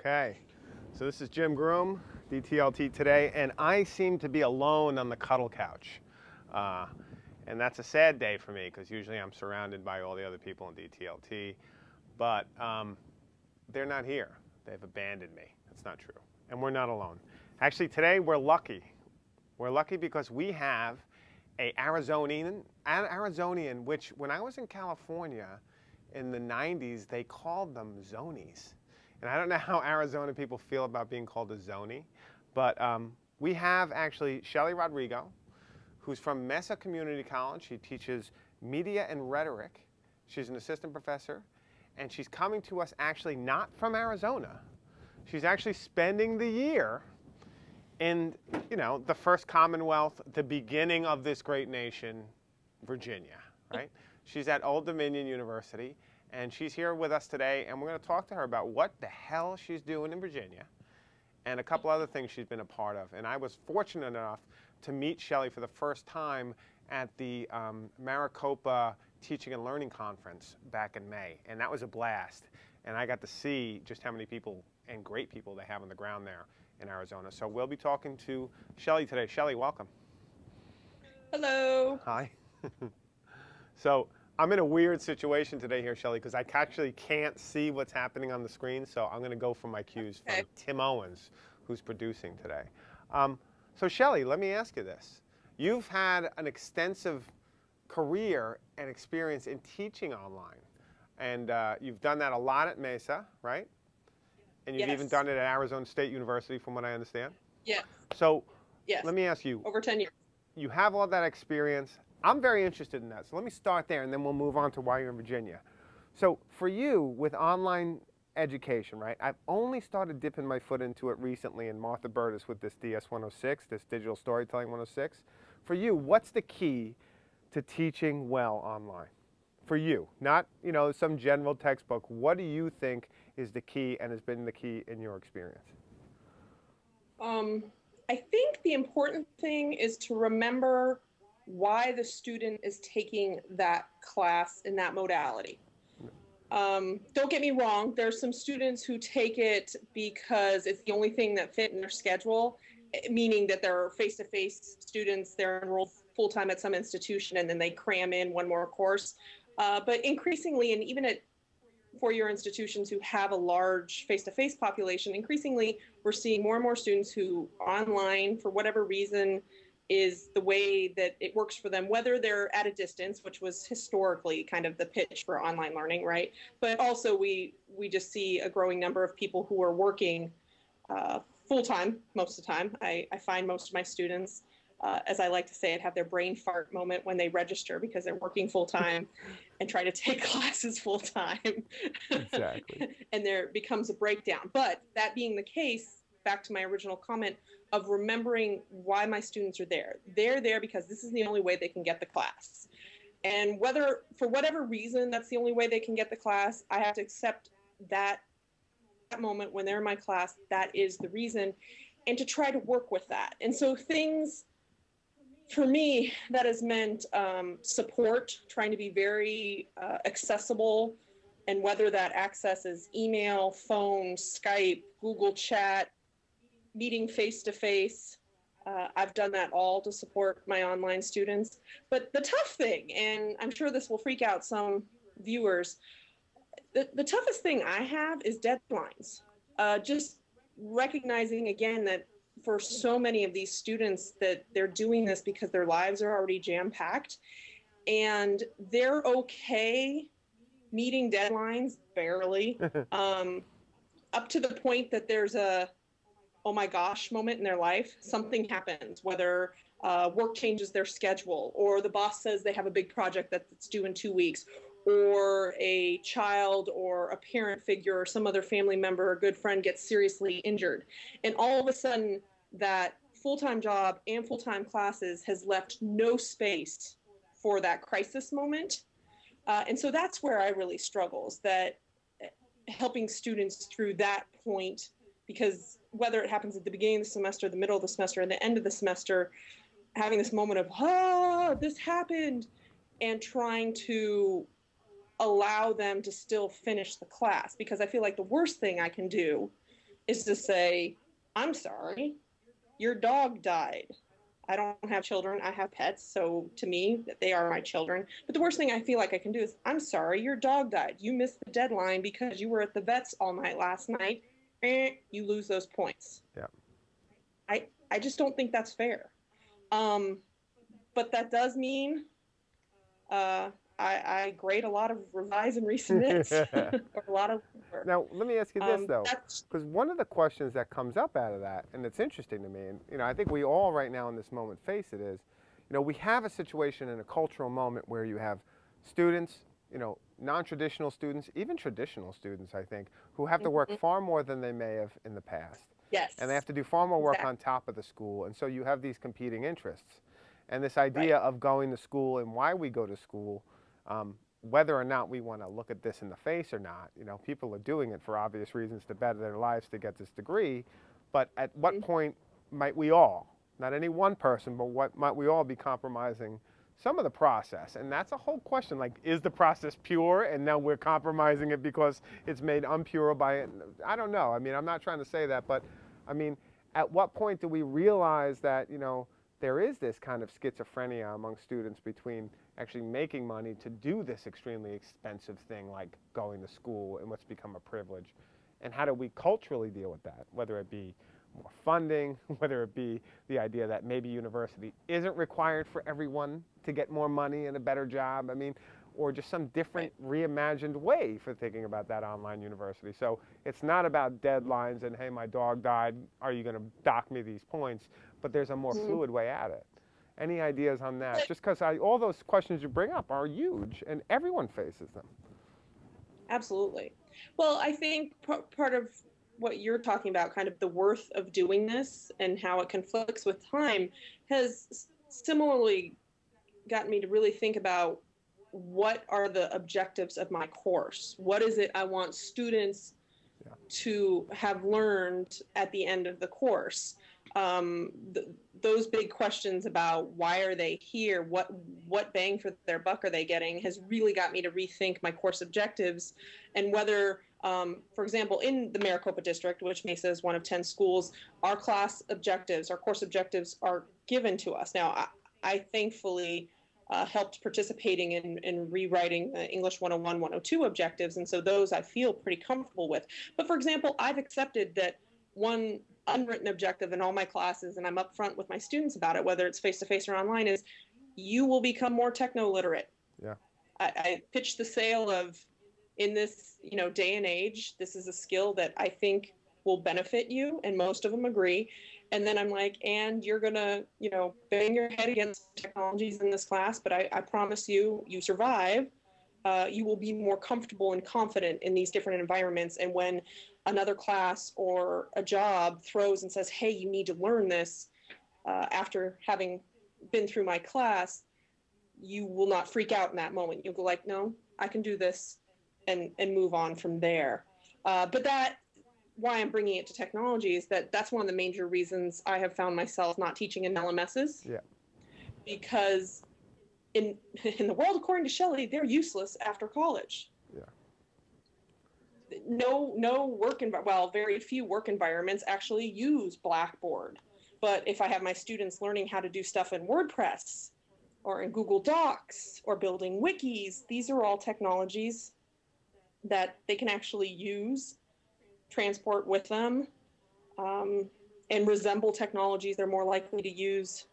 Okay, so this is Jim Groom, DTLT today, and I seem to be alone on the cuddle couch. Uh, and that's a sad day for me because usually I'm surrounded by all the other people in DTLT, but they're not here. They've abandoned me. That's not true. And we're not alone. Actually, today we're lucky. We're lucky because we have an Arizonian, which when I was in California in the 90s, they called them zonies. And I don't know how Arizona people feel about being called a zonie, but we have actually Shelley Rodrigo, who's from Mesa Community College. She teaches media and rhetoric. She's an assistant professor, and she's coming to us actually not from Arizona. She's actually spending the year in, the first Commonwealth, the beginning of this great nation, Virginia, right? She's at Old Dominion University. And she's here with us today, and we're going to talk to her about what the hell she's doing in Virginia and a couple other things she's been a part of. And I was fortunate enough to meet Shelley for the first time at the Maricopa Teaching and Learning Conference back in May, and that was a blast. And I got to see just how many people and great people they have on the ground there in Arizona. So we'll be talking to Shelley today. Shelley, welcome. Hello. Hi. So I'm in a weird situation today here, Shelley, because I actually can't see what's happening on the screen, so I'm going to go for my cues from Tim Owens, who's producing today. So Shelley, let me ask you this. You've had an extensive career and experience in teaching online, and you've done that a lot at Mesa, right? And you've even done it at Arizona State University, from what I understand? Yes. So let me ask you. Over 10 years. You have all that experience. I'm very interested in that, so let me start there, and then we'll move on to why you're in Virginia. So for you, with online education, right, I've only started dipping my foot into it recently in Martha Burtis with this DS 106, this Digital Storytelling 106. For you, what's the key to teaching well online? For you, not some general textbook. What do you think is the key and has been the key in your experience? I think the important thing is to remember why the student is taking that class in that modality. Don't get me wrong, there's some students who take it because it's the only thing that fit in their schedule, meaning that they're face-to-face students, they're enrolled full-time at some institution, and then they cram in one more course. But increasingly, and even at four-year institutions who have a large face-to-face population, increasingly we're seeing more and more students who online, for whatever reason, is the way that it works for them, whether they're at a distance, which was historically kind of the pitch for online learning, right? But also we just see a growing number of people who are working full-time most of the time. I find most of my students, as I like to say it, have their brain fart moment when they register because they're working full-time and try to take classes full-time. Exactly. And there becomes a breakdown. But that being the case, back to my original comment of remembering why my students are there. They're there because this is the only way they can get the class. And whether, for whatever reason, that's the only way they can get the class, I have to accept that moment when they're in my class, that is the reason, and to try to work with that. And so things, for me, that has meant support, trying to be very accessible, and whether that access is email, phone, Skype, Google Chat, meeting face-to-face. I've done that all to support my online students. But the tough thing, and I'm sure this will freak out some viewers, the toughest thing I have is deadlines. Just recognizing, again, that for so many of these students that they're doing this because their lives are already jam-packed, and they're okay meeting deadlines, barely, up to the point that there's a oh my gosh moment in their life. Something happens, whether work changes their schedule, or the boss says they have a big project that's due in 2 weeks, or a child or a parent figure or some other family member or good friend gets seriously injured. And all of a sudden, that full-time job and full-time classes has left no space for that crisis moment. And so that's where I really struggle, is that helping students through that point, because whether it happens at the beginning of the semester, the middle of the semester, and the end of the semester, having this moment of, this happened, and trying to allow them to still finish the class. Because I feel like the worst thing I can do is to say, I'm sorry, your dog died. I don't have children, I have pets, so to me, they are my children. But the worst thing I feel like I can do is, I'm sorry, your dog died. You missed the deadline because you were at the vet's all night last night. You lose those points. Yeah. I just don't think that's fair. But that does mean I grade a lot of revise and resubmits, or a lot of work. Now, let me ask you this, though, because one of the questions that comes up out of that, and it's interesting to me, and I think we all right now in this moment face it, is, we have a situation in a cultural moment where you have students, non-traditional students, even traditional students, I think, who have to work far more than they may have in the past. Yes. And they have to do far more work on top of the school, and so you have these competing interests. And this idea of going to school and why we go to school, whether or not we want to look at this in the face or not, people are doing it for obvious reasons to better their lives to get this degree, but at what point might we all, not any one person, but what might we all be compromising some of the process? And that's a whole question, like, is the process pure and now we're compromising it because it's made impure by it? I don't know. I mean, I'm not trying to say that, but I mean, at what point do we realize that, there is this kind of schizophrenia among students between actually making money to do this extremely expensive thing like going to school and what's become a privilege? And how do we culturally deal with that, whether it be more funding, whether it be the idea that maybe university isn't required for everyone to get more money and a better job, I mean, or just some different reimagined way for thinking about that online university. So it's not about deadlines and, hey, my dog died, are you going to dock me these points? But there's a more fluid way at it. Any ideas on that? Just because all those questions you bring up are huge, and everyone faces them. Absolutely. Well, I think part of what you're talking about, kind of the worth of doing this and how it conflicts with time, has similarly gotten me to really think about what are the objectives of my course? What is it I want students to have learned at the end of the course? Those big questions about why are they here, what bang for their buck are they getting, has really got me to rethink my course objectives, and whether, for example, in the Maricopa district, which Mesa is one of 10 schools, our class objectives, our course objectives are given to us. Now, I thankfully helped participating in rewriting the English 101, 102 objectives, and so those I feel pretty comfortable with. But for example, I've accepted that one unwritten objective in all my classes, and I'm upfront with my students about it, whether it's face-to-face or online, is you will become more techno-literate. Yeah. I pitched the sale of, in this day and age, this is a skill that I think will benefit you, and most of them agree. And then I'm like, and you're going to, bang your head against technologies in this class, but I promise you, you survive. You will be more comfortable and confident in these different environments. And when another class or a job throws and says, hey, you need to learn this, after having been through my class, you will not freak out in that moment. You'll go like, no, I can do this, and move on from there. But why I'm bringing it to technology is that's one of the major reasons I have found myself not teaching in LMSs. Yeah. Because in the world, according to Shelley, they're useless after college. Yeah. No very few work environments actually use Blackboard. But if I have my students learning how to do stuff in WordPress or in Google Docs or building wikis, these are all technologies that they can actually use, transport with them, and resemble technologies they're more likely to use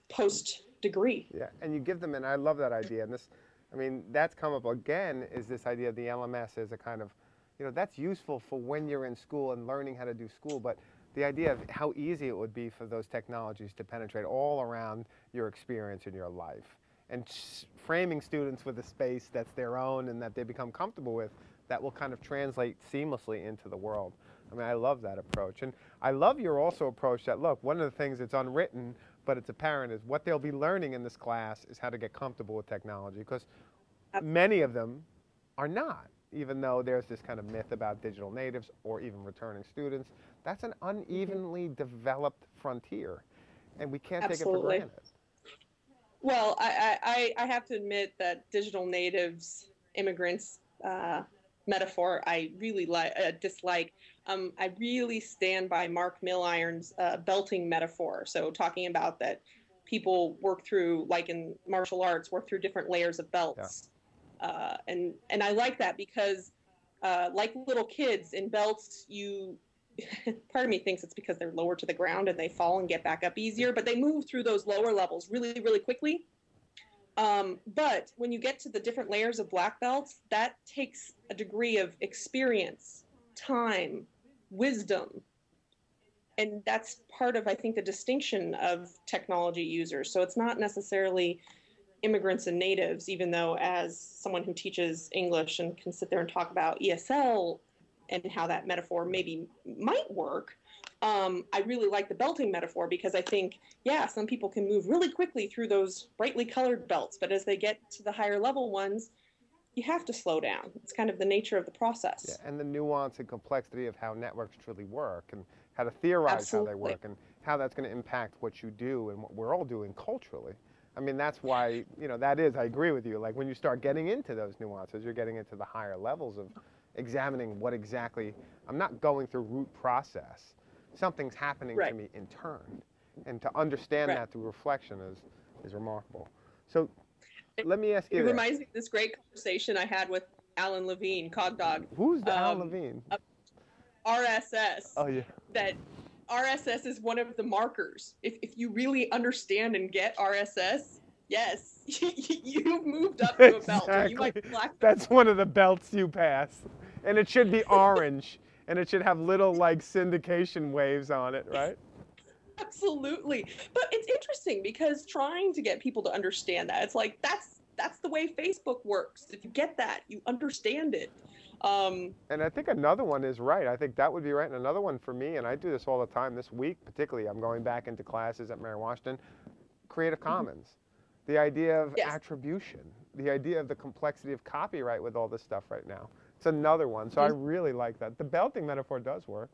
post-degree. Yeah, and you give them, and I love that idea, and this, I mean, that's come up again, is this idea of the LMS as a kind of, that's useful for when you're in school and learning how to do school, but the idea of how easy it would be for those technologies to penetrate all around your experience in your life, and framing students with a space that's their own and that they become comfortable with, that will kind of translate seamlessly into the world. I mean, I love that approach. And I love your also approach that, look, one of the things that's unwritten, but it's apparent, is what they'll be learning in this class is how to get comfortable with technology, because many of them are not, even though there's this kind of myth about digital natives or even returning students. That's an unevenly developed frontier, and we can't take it for granted. Well, I have to admit that digital natives, immigrants, metaphor I really dislike. I really stand by Mark Milliron's belting metaphor. So talking about that people work through, like in martial arts, work through different layers of belts. Yeah. And I like that because like little kids in belts, part of me thinks it's because they're lower to the ground and they fall and get back up easier, but they move through those lower levels really, really quickly. But when you get to the different layers of black belts, that takes a degree of experience, time, wisdom. And that's part of, I think, the distinction of technology users. So it's not necessarily immigrants and natives, even though as someone who teaches English and can sit there and talk about ESL and how that metaphor might work, I really like the belting metaphor because I think, yeah, some people can move really quickly through those brightly colored belts, but as they get to the higher level ones, you have to slow down. It's kind of the nature of the process. Yeah, and the nuance and complexity of how networks truly work and how to theorize Absolutely. how they work and how that's going to impact what you do and what we're all doing culturally. I mean, that's why, that is, I agree with you, like when you start getting into those nuances, you're getting into the higher levels of examining what exactly, I'm not going through root process. Something's happening to me in turn. And to understand that through reflection is remarkable. So let me ask you It reminds me of this great conversation I had with Alan Levine, Cogdog. Who's the Alan Levine? RSS. Oh, yeah. That RSS is one of the markers. If you really understand and get RSS, yes, you've moved up to a belt. Or you might be black. That's one of the belts you pass. And it should be orange. And it should have little, like, syndication waves on it, right? Absolutely. But it's interesting because trying to get people to understand that, it's like, that's the way Facebook works. If you get that, you understand it. And I think another one is right. I think that would be right. And another one for me, and I do this all the time this week, particularly, I'm going back into classes at Mary Washington, Creative Commons. The idea of attribution, the idea of the complexity of copyright with all this stuff right now. It's another one. So I really like that. The belting metaphor does work.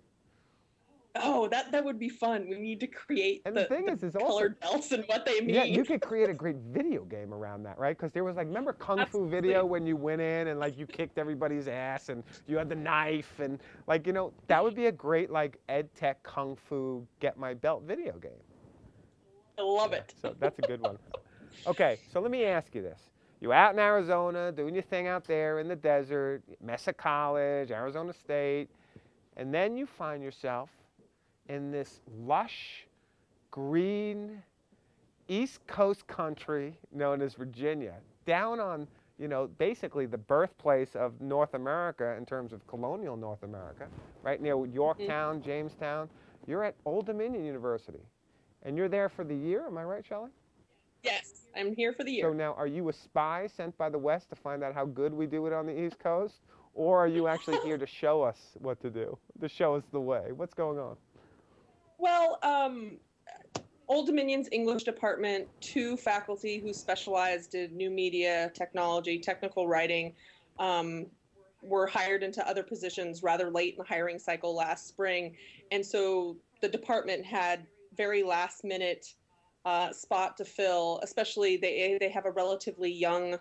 Oh, that would be fun. We need to create the thing is colored belts and what they mean. Yeah, you could create a great video game around that, right? Because there was like, remember Kung Fu Video when you went in and like you kicked everybody's ass and you had the knife and like, that would be a great like ed tech Kung Fu get my belt video game. I love it. So that's a good one. Okay, so let me ask you this. You're out in Arizona doing your thing out there in the desert, Mesa College, Arizona State, and then you find yourself in this lush, green, East Coast country known as Virginia, down on, basically the birthplace of North America in terms of colonial North America, right near Yorktown, Jamestown. You're at Old Dominion University, and you're there for the year. Am I right, Shelley? Yes, I'm here for the year. So now, are you a spy sent by the West to find out how good we do it on the East Coast, or are you actually here to show us what to do, to show us the way? What's going on? Well, Old Dominion's English department, 2 faculty who specialized in new media, technology, technical writing, were hired into other positions rather late in the hiring cycle last spring. And so the department had very last minute spot to fill, especially they have a relatively young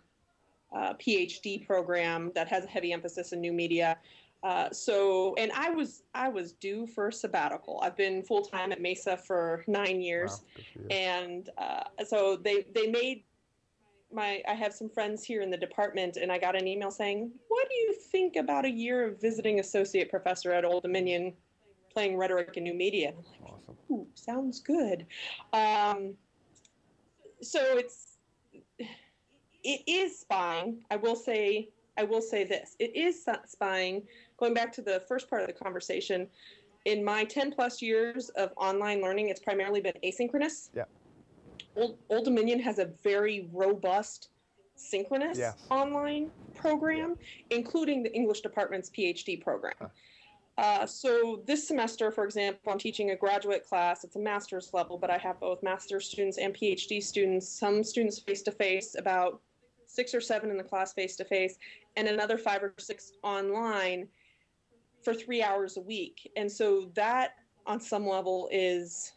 PhD program that has a heavy emphasis in new media. And I was due for a sabbatical. I've been full-time at Mesa for 9 years. Wow, and so they made I have some friends here in the department, and I got an email saying, what do you think about a year of visiting associate professor at Old Dominion playing rhetoric and new media? And I'm like, awesome. Ooh, sounds good. So it is spying. I will say this. It is spying. Going back to the first part of the conversation, in my 10 plus years of online learning, it's primarily been asynchronous. Yeah. Old Dominion has a very robust synchronous online program, including the English department's PhD program. So this semester, for example, I'm teaching a graduate class. It's a master's level, but I have both master's students and PhD students, some students face-to-face, about 6 or 7 in the class face-to-face, and another 5 or 6 online for 3 hours a week. And so that, on some level, is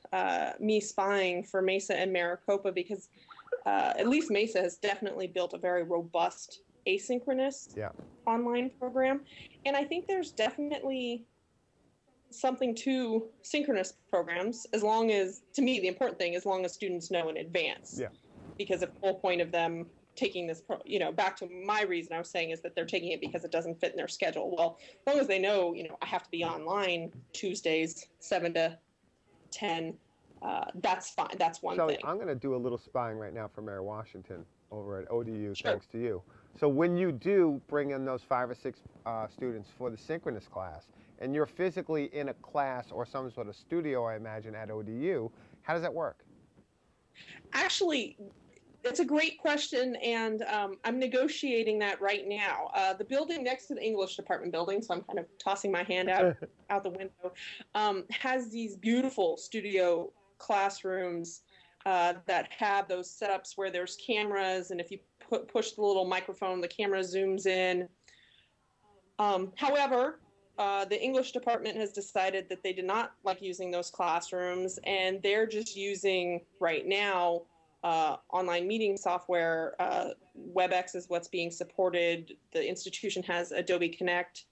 me spying for Mesa and Maricopa, because at least Mesa has definitely built a very robust asynchronous online program. And I think there's definitely something to synchronous programs, as long as, to me, the important thing, as long as students know in advance. Yeah. Because the whole point of them taking this, back to my reason I was saying is that they're taking it because it doesn't fit in their schedule. Well, as long as they know, I have to be online Tuesdays, 7 to 10, that's fine. That's one Shelley, thing. I'm going to do a little spying right now for Mayor Washington over at ODU, Sure. Thanks to you. So when you do bring in those 5 or 6 students for the synchronous class, and you're physically in a class or some sort of studio, I imagine, at ODU, how does that work? Actually, it's a great question, and I'm negotiating that right now. The building next to the English department building, so I'm kind of tossing my hand out the window, has these beautiful studio classrooms that have those setups where there's cameras, and if you push the little microphone, the camera zooms in. However, the English department has decided that they did not like using those classrooms, and they're just using right now online meeting software. WebEx is what's being supported. The institution has Adobe Connect.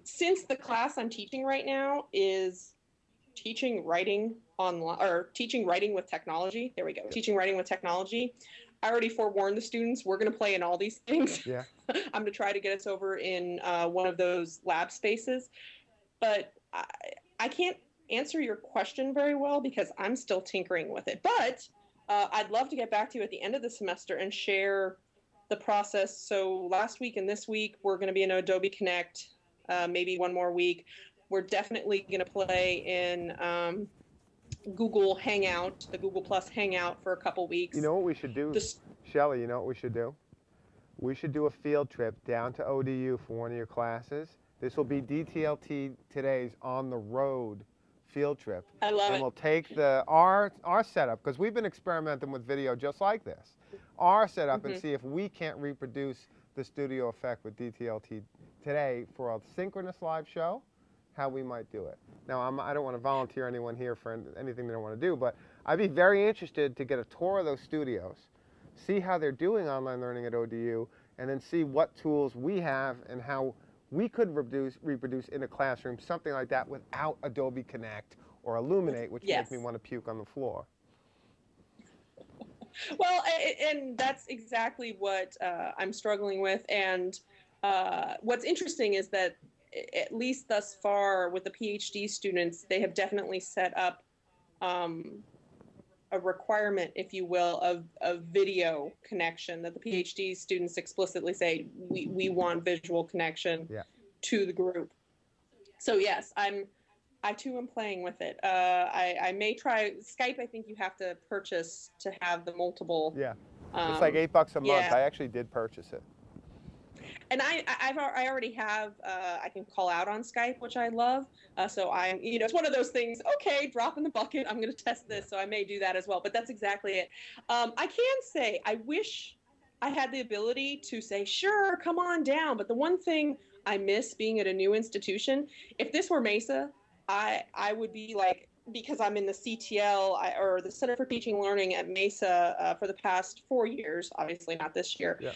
Since the class I'm teaching right now is teaching writing online, or teaching writing with technology. There we go. Teaching writing with technology. I already forewarned the students we're going to play in all these things. Yeah. I'm going to try to get us over in one of those lab spaces. But I can't answer your question very well because I'm still tinkering with it. But I'd love to get back to you at the end of the semester and share the process. So last week and this week, we're going to be in Adobe Connect, maybe one more week. We're definitely going to play in Google Hangout, the Google Plus Hangout for a couple weeks. You know what we should do, Shelley, you know what we should do? We should do a field trip down to ODU for one of your classes. This will be DTLT Today's on the road field trip. I love it. And we'll take our setup, because we've been experimenting with video just like this, our setup, and see if we can't reproduce the studio effect with DTLT Today for a synchronous live show, how we might do it. Now, I don't want to volunteer anyone here for anything they don't want to do, but I'd be very interested to get a tour of those studios, see how they're doing online learning at ODU, and then see what tools we have and how we could reproduce in a classroom something like that without Adobe Connect or Illuminate, which makes me want to puke on the floor. Well, and that's exactly what I'm struggling with. And what's interesting is that at least thus far with the PhD students, they have definitely set up a requirement, if you will, of video connection, that the PhD students explicitly say, we want visual connection to the group. So yes, I too am playing with it. I may try Skype. I think you have to purchase to have the multiple. Yeah, it's like $8 a month. Yeah. I actually did purchase it. And I already have, I can call out on Skype, which I love. So it's one of those things, okay, drop in the bucket. I'm going to test this. So I may do that as well. But that's exactly it. I can say, I wish I had the ability to say, sure, come on down. But the one thing I miss being at a new institution, if this were Mesa, I would be like, because I'm in the CTL or the Center for Teaching and Learning at Mesa for the past 4 years, obviously not this year. Yeah.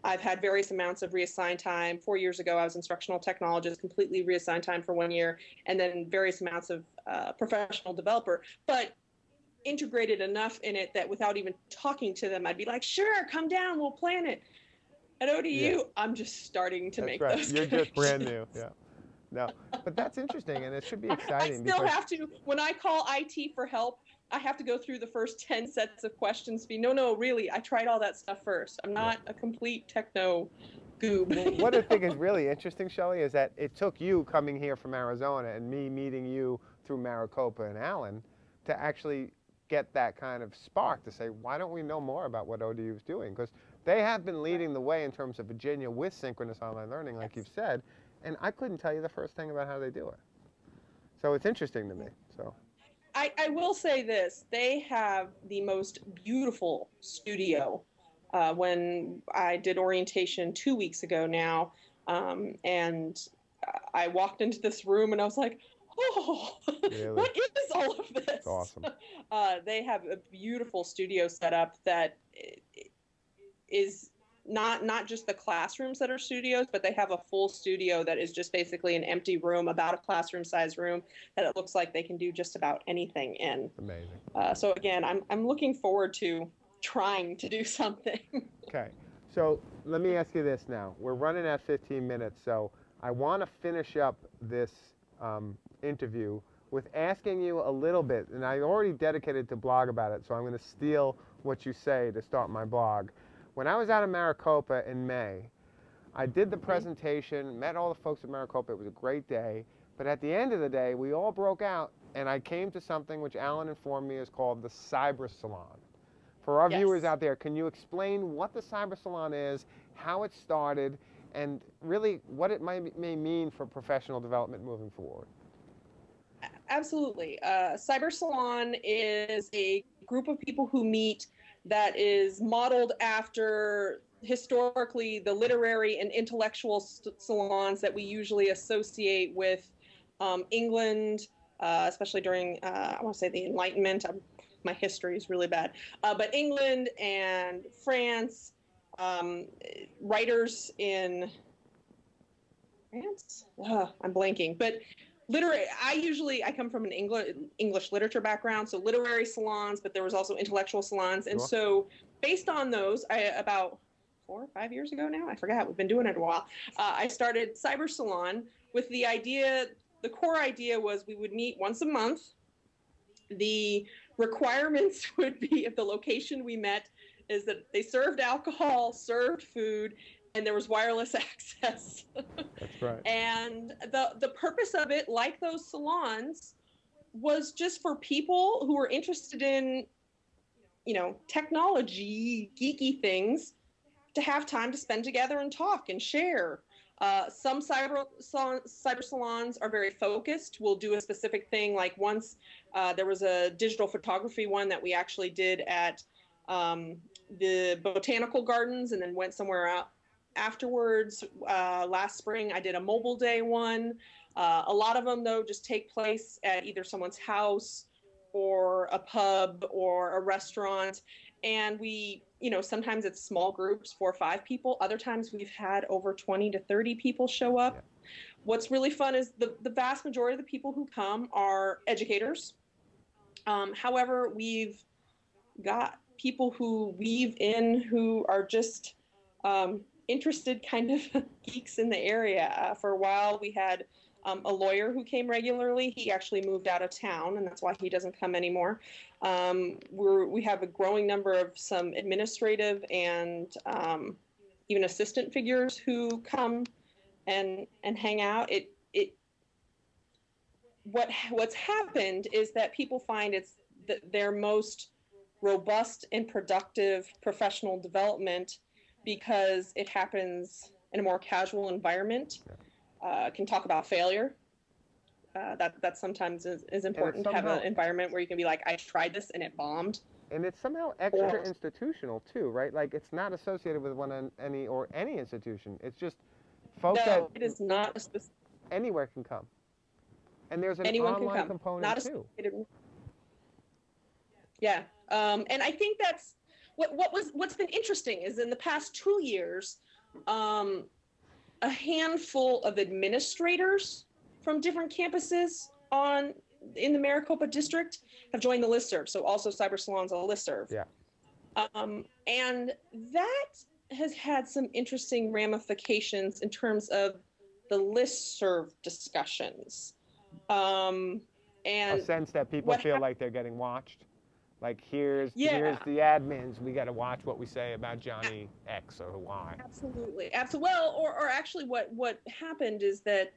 I've had various amounts of reassigned time. 4 years ago, I was instructional technologist, completely reassigned time for 1 year, and then various amounts of professional developer. But integrated enough in it that without even talking to them, I'd be like, sure, come down, we'll plan it. At ODU, I'm just starting to make those You're just brand new, yeah. No, but that's interesting, and it should be exciting. I still have to, when I call IT for help, I have to go through the first 10 sets of questions. No, really, I tried all that stuff first. I'm not a complete techno goob. What I think is really interesting, Shelley, is that it took you coming here from Arizona and me meeting you through Maricopa and Allen to actually get that kind of spark to say, why don't we know more about what ODU is doing? Because they have been leading the way in terms of Virginia with synchronous online learning, like you've said. And I couldn't tell you the first thing about how they do it. So it's interesting to me. So I will say this. They have the most beautiful studio. When I did orientation 2 weeks ago now, and I walked into this room and I was like, oh, really? What is all of this? That's awesome. They have a beautiful studio set up that is not just the classrooms that are studios, but they have a full studio that is just basically an empty room, about a classroom size room, that it looks like they can do just about anything in. Amazing. So again, I'm looking forward to trying to do something. Okay, so let me ask you this now. We're running at 15 minutes, so I want to finish up this interview with asking you a little bit, and I already dedicated to blog about it, so I'm going to steal what you say to start my blog. When I was out of Maricopa in May, I did the presentation, met all the folks at Maricopa. It was a great day, but at the end of the day, we all broke out, and I came to something which Alan informed me is called the Cyber Salon. For our viewers out there, can you explain what the Cyber Salon is, how it started, and really what it may mean for professional development moving forward? Absolutely. Cyber Salon is a group of people who meet that is modeled after historically the literary and intellectual salons that we usually associate with England, especially during, I want to say the Enlightenment. My history is really bad. But England and France, writers in France? I'm blanking. But I come from an English literature background, so literary salons, but there was also intellectual salons. And so based on those, about 4 or 5 years ago now, I forgot, we've been doing it a while, I started Cyber Salon with the idea, the core idea was we would meet once a month. The requirements would be, if the location we met is that they served alcohol, served food, and there was wireless access. That's right. And the purpose of it, like those salons, was just for people who were interested in, technology, geeky things, to have time to spend together and talk and share. Some cyber salons are very focused. We'll do a specific thing. Like once there was a digital photography one that we actually did at the botanical gardens and then went somewhere out afterwards. Last spring, I did a mobile day one. A lot of them, though, just take place at either someone's house or a pub or a restaurant. And we, sometimes it's small groups, 4 or 5 people. Other times we've had over 20 to 30 people show up. Yeah. What's really fun is the vast majority of the people who come are educators. However, we've got people who weave in who are just interested kind of geeks in the area. For a while, we had a lawyer who came regularly. He actually moved out of town, and that's why he doesn't come anymore. We have a growing number of some administrative and even assistant figures who come and hang out. What's happened is that people find it's their most robust and productive professional development because it happens in a more casual environment. Can talk about failure. That sometimes is important to have an environment where you can be like, I tried this and it bombed. And it's somehow extra institutional too, right? Like it's not associated with any institution. It's just folks that it is not anywhere can come. And there's an online component too. Yeah, and I think that's what's been interesting is in the past 2 years, a handful of administrators from different campuses in the Maricopa district have joined the listserv. So also Cyber Salon's a listserv. Yeah. And that has had some interesting ramifications in terms of the listserv discussions. And a sense that people feel like they're getting watched. Like here's the admins. We got to watch what we say about Johnny X or Y. Absolutely. Well, or actually, what happened is that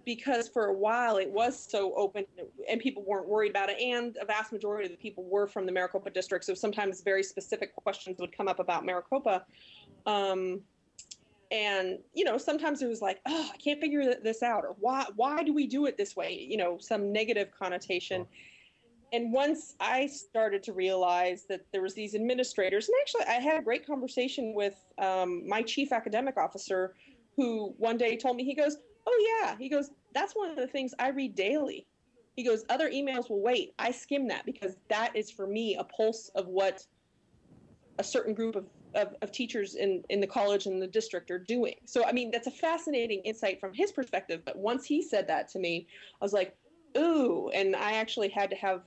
because for a while it was so open and people weren't worried about it, and a vast majority of the people were from the Maricopa district, so sometimes very specific questions would come up about Maricopa. And sometimes it was like, oh, I can't figure this out, or why do we do it this way? Some negative connotation. Oh. And once I started to realize that there was these administrators, and actually I had a great conversation with my chief academic officer, who one day told me, he goes, oh yeah, he goes, that's one of the things I read daily. He goes, other emails will wait. I skim that because that is for me a pulse of what a certain group of teachers in the college and the district are doing. So, I mean, that's a fascinating insight from his perspective. But once he said that to me, I was like, ooh, and I actually had to have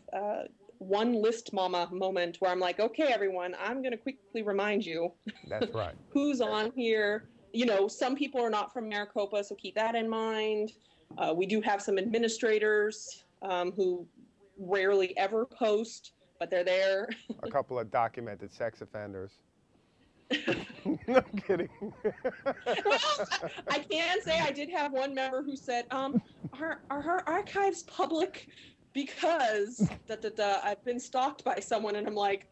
one list mama moment where I'm like, okay, everyone, I'm going to quickly remind you. That's right. Who's on here. You know, some people are not from Maricopa, so keep that in mind. We do have some administrators who rarely ever post, but they're there. A couple of documented sex offenders. No kidding. Well, I can say I did have one member who said, are her archives public? Because I've been stalked by someone, and I'm like,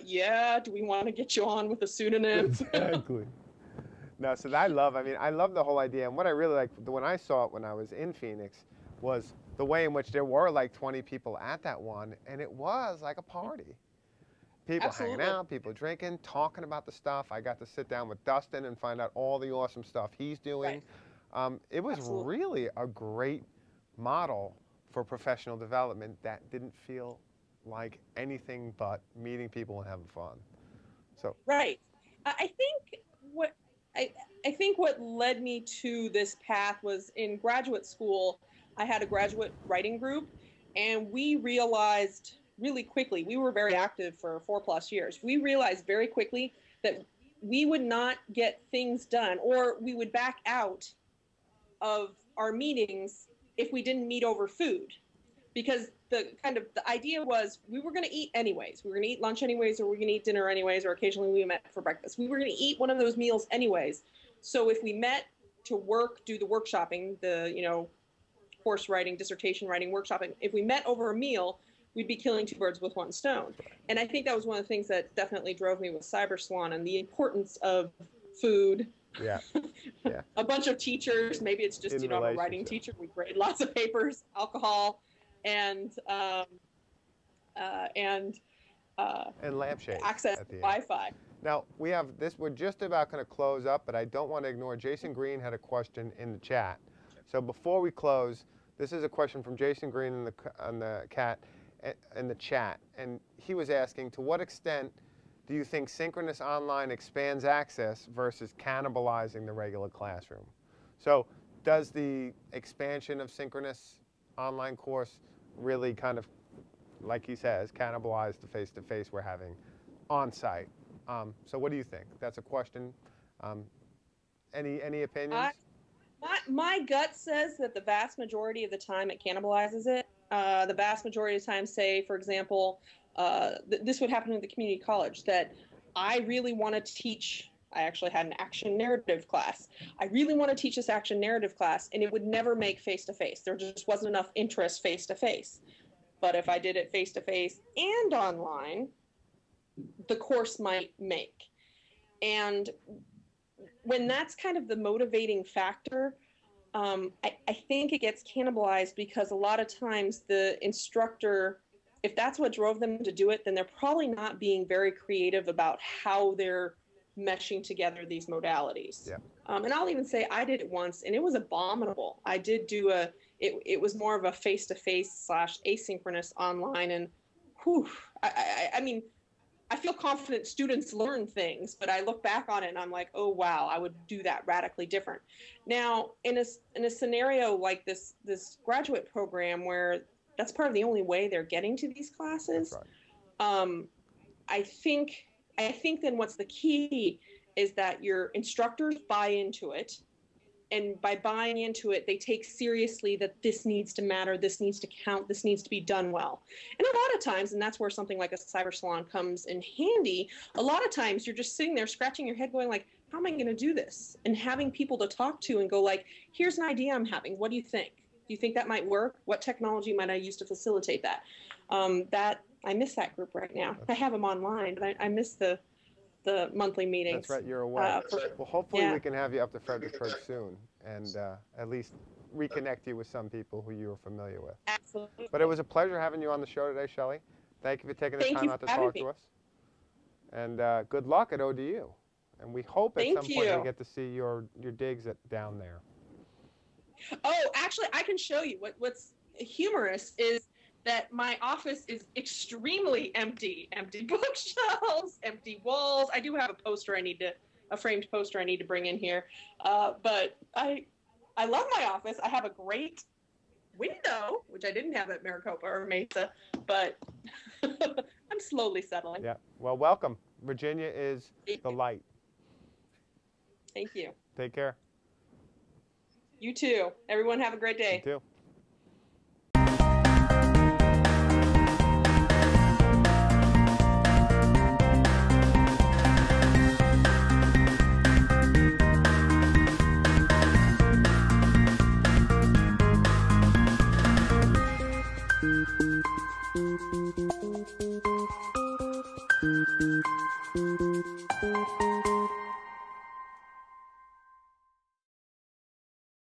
yeah, do we want to get you on with a pseudonym? Exactly. No, so I love the whole idea. And what I really liked when I saw it when I was in Phoenix was the way in which there were like 20 people at that one, and it was like a party. People Absolutely. hanging out, people drinking, talking about the stuff. I got to sit down with Dustin and find out all the awesome stuff he's doing. Right. It was Absolutely. really a great model for professional development that didn't feel like anything but meeting people and having fun. So right. I think what led me to this path was in graduate school. I had a graduate writing group, and we realized really quickly, we were very active for 4+ years. We realized very quickly that we would not get things done, or we would back out of our meetings if we didn't meet over food. Because the idea was we were going to eat anyways. We were going to eat lunch anyways, or we were going to eat dinner anyways, or occasionally we met for breakfast. We were going to eat one of those meals anyways. So if we met to do the workshopping, course writing, dissertation writing, workshopping, if we met over a meal, we'd be killing two birds with one stone. And I think that was one of the things that definitely drove me with Cyber Salon and the importance of food. yeah, yeah. A bunch of teachers, maybe it's just, I'm a writing teacher. We grade lots of papers, alcohol, and lampshades, access to Wi-Fi. Now, we have this, we're just about going to close up, but I don't want to ignore, Jason Green had a question in the chat. So before we close, this is a question from Jason Green in the chat, and he was asking, to what extent do you think synchronous online expands access versus cannibalizing the regular classroom? So does the expansion of synchronous online course really kind of, like he says, cannibalize the face-to-face we're having on-site? So what do you think? That's a question. Any opinions? My gut says that the vast majority of the time it cannibalizes it. The vast majority of the time, say, for example, this would happen in the community college, that I really want to teach. I actually had an action narrative class. I really want to teach this action narrative class, and it would never make face-to-face. There just wasn't enough interest face-to-face. But if I did it face-to-face and online, the course might make. And when that's kind of the motivating factor, I think it gets cannibalized because a lot of times the instructor, if that's what drove them to do it, then they're probably not being very creative about how they're meshing together these modalities. Yeah. And I'll even say I did it once, and it was abominable. I did do it was more of a face-to-face / asynchronous online, and whew, I mean, I feel confident students learn things, but I look back on it and I'm like, oh wow, I would do that radically different. Now, in a scenario like this graduate program where that's part of the only way they're getting to these classes, right. I think then what's the key is that your instructors buy into it. And by buying into it, they take seriously that this needs to matter, this needs to count, this needs to be done well. And a lot of times, and that's where something like a Cyber Salon comes in handy, a lot of times you're just sitting there scratching your head going like, how am I going to do this? And having people to talk to and go like, here's an idea I'm having. What do you think? Do you think that might work? What technology might I use to facilitate that? I miss that group right now. I have them online, but I miss the monthly meetings. That's right, you're away. Well, hopefully we can have you up to Fredericksburg soon and at least reconnect you with some people who you are familiar with. Absolutely. But it was a pleasure having you on the show today, Shelley. Thank you for taking the time out to talk to us. And good luck at ODU. And we hope at some point we get to see your digs down there. Oh, actually, I can show you. What's humorous is that my office is extremely empty. Empty bookshelves, empty walls. I do have a framed poster I need to bring in here. But I love my office. I have a great window, which I didn't have at Maricopa or Mesa, but I'm slowly settling. Yeah. Well, welcome. Virginia is the light. Thank you. Take care. You too. Everyone have a great day. You too. Thank you.